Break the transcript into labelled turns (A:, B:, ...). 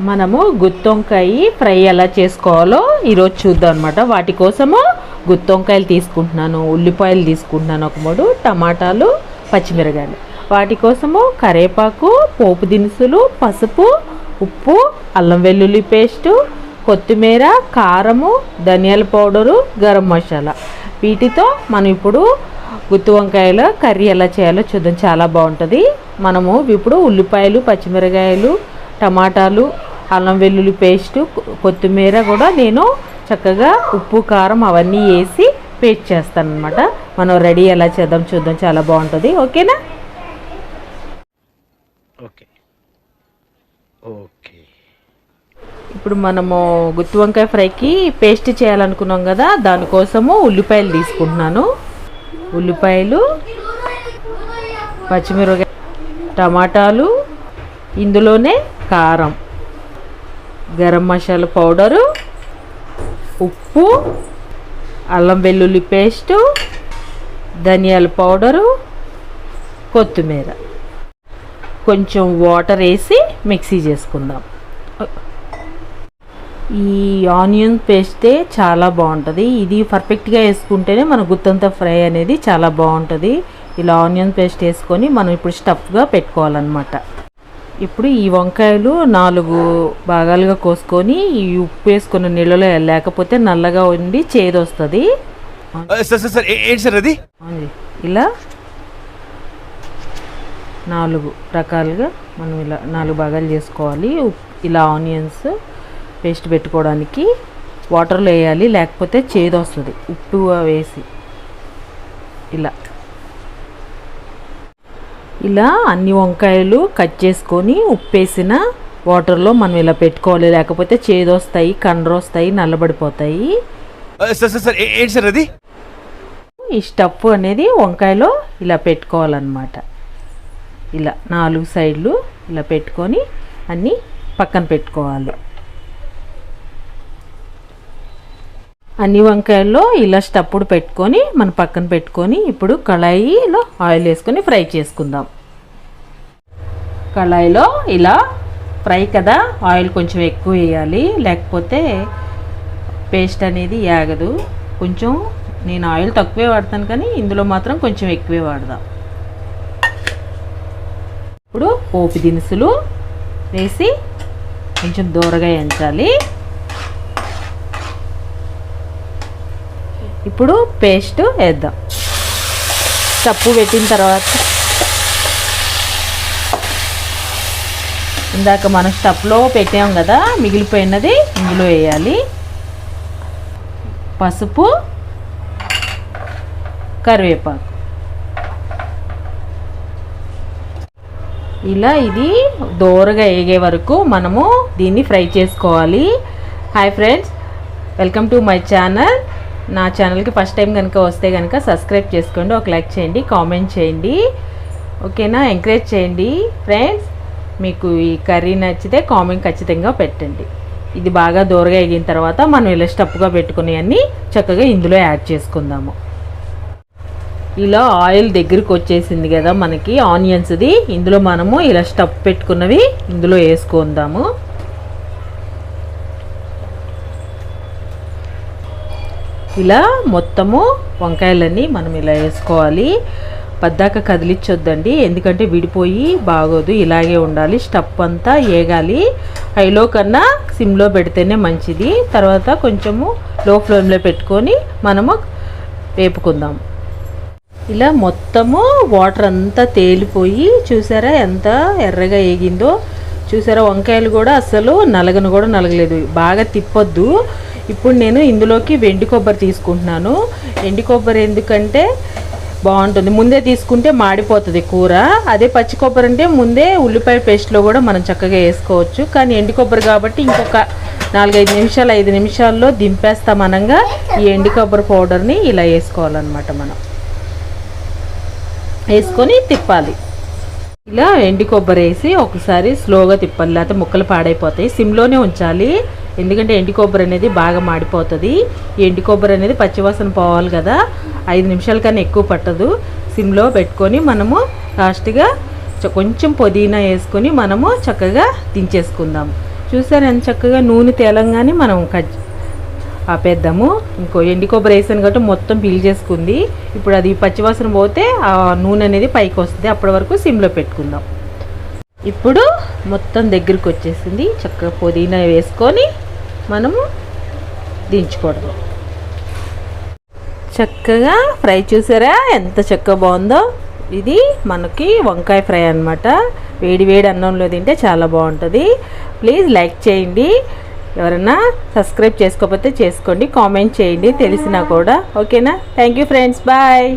A: మనము గుత్తొంకాయ ఫ్రై ఎలా చేసుకోవాలో ఈరోజు చూద్దాం అనమాట. వాటి కోసము గుత్తొంకాయలు తీసుకుంటున్నాను, ఉల్లిపాయలు తీసుకుంటున్నాను, ఒక 3 టమాటాలు, పచ్చిమిరకాయలు. వాటి కోసము కరివేపాకు, పోపు దినుసులు, పసుపు, ఉప్పు, అల్లం వెల్లుల్లి పేస్టు, కొత్తిమీర, కారము, ధనియాల పౌడరు, గరం మసాలా. వీటితో మనం ఇప్పుడు గుత్తి వంకాయల కర్రీ ఎలా చేయాలో చూద్దాం. చాలా బాగుంటుంది. మనము ఇప్పుడు ఉల్లిపాయలు, పచ్చిమిరకాయలు, టమాటాలు, అల్లం వెల్లుల్లి పేస్టు, కొత్తిమీర కూడా నేను చక్కగా ఉప్పు, కారం అవన్నీ వేసి పేస్ట్ చేస్తాను అనమాట. మనం రెడీ ఎలా చేద్దాం చూద్దాం. చాలా బాగుంటుంది. ఓకేనా?
B: Okay okay.
A: ఇప్పుడు మనము గుత్తి వంకాయ ఫ్రైకి పేస్ట్ చేయాలనుకున్నాం కదా, దానికోసము ఉల్లిపాయలు తీసుకుంటున్నాను. ఉల్లిపాయలు, పచ్చిమిరపకాయ, టమాటాలు, ఇందులోనే కారం, గరం మసాలా పౌడరు, ఉప్పు, అల్లం వెల్లుల్లి పేస్టు, ధనియాల పౌడరు, కొత్తిమీర, కొంచెం వాటర్ వేసి మిక్సీ చేసుకుందాం. ఈ ఆనియన్ పేస్టే చాలా బాగుంటుంది. ఇది పర్ఫెక్ట్గా వేసుకుంటేనే మన గుత్తంత ఫ్రై అనేది చాలా బాగుంటుంది. ఇలా ఆనియన్ పేస్ట్ వేసుకొని మనం ఇప్పుడు స్టఫ్గా పెట్టుకోవాలన్నమాట. ఇప్పుడు ఈ వంకాయలు 4 భాగాలుగా కోసుకొని ఈ ఉప్పు వేసుకున్న నీళ్ళలో లేకపోతే నల్లగా ఉండి చేదు వస్తుంది. ఇలా 4 రకాలుగా మనం ఇలా 4 భాగాలు చేసుకోవాలి. ఇలా ఆనియన్స్ పేస్ట్ పెట్టుకోవడానికి వాటర్లో వేయాలి, లేకపోతే చేదు వస్తుంది. ఉప్పు వేసి ఇలా అన్ని వంకాయలు కట్ చేసుకొని ఉప్పేసిన వాటర్లో మనం ఇలా పెట్టుకోవాలి, లేకపోతే చేదు వస్తాయి, కండ్ర వస్తాయి, నల్లబడిపోతాయి. ఈ స్టఫ్ అనేది వంకాయలో ఇలా పెట్టుకోవాలన్నమాట. ఇలా 4 సైడ్లు ఇలా పెట్టుకొని అన్నీ పక్కన పెట్టుకోవాలి. అన్ని వంకాయల్లో ఇలా స్టప్పుడు పెట్టుకొని మనం పక్కన పెట్టుకొని ఇప్పుడు కళాయిలో ఆయిల్ వేసుకొని ఫ్రై చేసుకుందాం. కళాయిలో ఇలా ఫ్రై కదా, ఆయిల్ కొంచెం ఎక్కువ వేయాలి, లేకపోతే పేస్ట్ అనేది యాగదు. కొంచెం నేను ఆయిల్ తక్కువే వాడతాను, కానీ ఇందులో మాత్రం కొంచెం ఎక్కువే వాడదాం. ఇప్పుడు పోపు దినుసులు వేసి కొంచెం దూరగా ఎంచాలి. ఇప్పుడు పేస్ట్ వేద్దాం. స్టప్పు పెట్టిన తర్వాత ఇందాక మనం స్టప్లో పెట్టాం కదా, మిగిలిపోయినది ఇందులో వేయాలి. పసుపు, కరివేపాకు. ఇలా ఇది దోరగా వేగే వరకు మనము దీన్ని ఫ్రై చేసుకోవాలి. Hi friends, welcome to my channel. నా ఛానల్కి ఫస్ట్ టైం కనుక వస్తే కనుక సబ్స్క్రైబ్ చేసుకోండి, ఒక లైక్ చేయండి, కామెంట్ చేయండి. ఓకేనా? ఎంకరేజ్ చేయండి ఫ్రెండ్స్. మీకు ఈ కర్రీ నచ్చితే కామెంట్ ఖచ్చితంగా పెట్టండి. ఇది బాగా దూరగా ఎగిన తర్వాత మనం ఇలా స్టఫ్గా పెట్టుకుని అన్నీ చక్కగా ఇందులో యాడ్ చేసుకుందాము. ఇలా ఆయిల్ దగ్గరికి వచ్చేసింది కదా మనకి ఆనియన్స్ది. ఇందులో మనము ఇలా స్టఫ్ పెట్టుకున్నవి ఇందులో వేసుకుందాము. ఇలా మొత్తము వంకాయలన్నీ మనం ఇలా వేసుకోవాలి. పద్దాక కదిలించొద్దండి, ఎందుకంటే విడిపోయి బాగోదు. ఇలాగే ఉండాలి. స్టఫ్ అంతా వేగాలి. హైలో కన్నా సిమ్లో పెడితేనే మంచిది. తర్వాత కొంచెము లో ఫ్లేమ్లో పెట్టుకొని మనము వేపుకుందాం. ఇలా మొత్తము వాటర్ అంతా తేలిపోయి చూసారా ఎంత ఎర్రగా వేగిందో. చూసారా, వంకాయలు కూడా అసలు నలగలేదు. బాగా తిప్పొద్దు. ఇప్పుడు నేను ఇందులోకి వెండి కొబ్బరి తీసుకుంటున్నాను. ఎండి కొబ్బరి ఎందుకంటే బాగుంటుంది, ముందే తీసుకుంటే మాడిపోతుంది కూర. అదే పచ్చి కొబ్బరి అంటే ముందే ఉల్లిపాయ పేస్ట్లో కూడా మనం చక్కగా వేసుకోవచ్చు. కానీ ఎండి కొబ్బరి కాబట్టి ఇంకొక 4-5 నిమిషాలు 5 నిమిషాల్లో దింపేస్తాం. అనంగా ఈ ఎండి కొబ్బరి పౌడర్ని ఇలా వేసుకోవాలన్నమాట. మనం వేసుకొని తిప్పాలి. ఇలా ఎండి కొబ్బరి వేసి ఒకసారి స్లోగా తిప్పాలి, లేకపోతే ముక్కలు పాడైపోతాయి. సిమ్లోనే ఉంచాలి, ఎందుకంటే ఎండి కొబ్బరి అనేది బాగా మాడిపోతుంది. ఎండి కొబ్బరి అనేది పచ్చివాసన పోవాలి కదా, 5 నిమిషాల కన్నా ఎక్కువ పట్టదు. సిమ్లో పెట్టుకొని మనము లాస్ట్గా కొంచెం పుదీనా వేసుకొని మనము చక్కగా దించేసుకుందాం. చూసారు ఎంత చక్కగా నూనె తేలంగానే మనం ఆపేద్దాము. ఇంకో ఎండి కొబ్బరి వేసాను కాబట్టి మొత్తం పీల్ చేసుకుంది. ఇప్పుడు అది పచ్చివాసన పోతే ఆ నూనె అనేది పైకి వస్తుంది. అప్పటి వరకు సిమ్లో పెట్టుకుందాం. ఇప్పుడు మొత్తం దగ్గరికి వచ్చేసింది. చక్కగా పుదీనా వేసుకొని మనము దించుకోవడం. చక్కగా ఫ్రై చూసారా ఎంత చక్కగా బాగుందో. ఇది మనకి వంకాయ ఫ్రై అన్నమాట. వేడి వేడి అన్నంలో తింటే చాలా బాగుంటుంది. ప్లీజ్ లైక్ చేయండి. ఎవరైనా సబ్స్క్రైబ్ చేసుకోకపోతే చేసుకోండి. కామెంట్ చేయండి తెలిసినా కూడా. ఓకేనా? Thank you friends. బాయ్.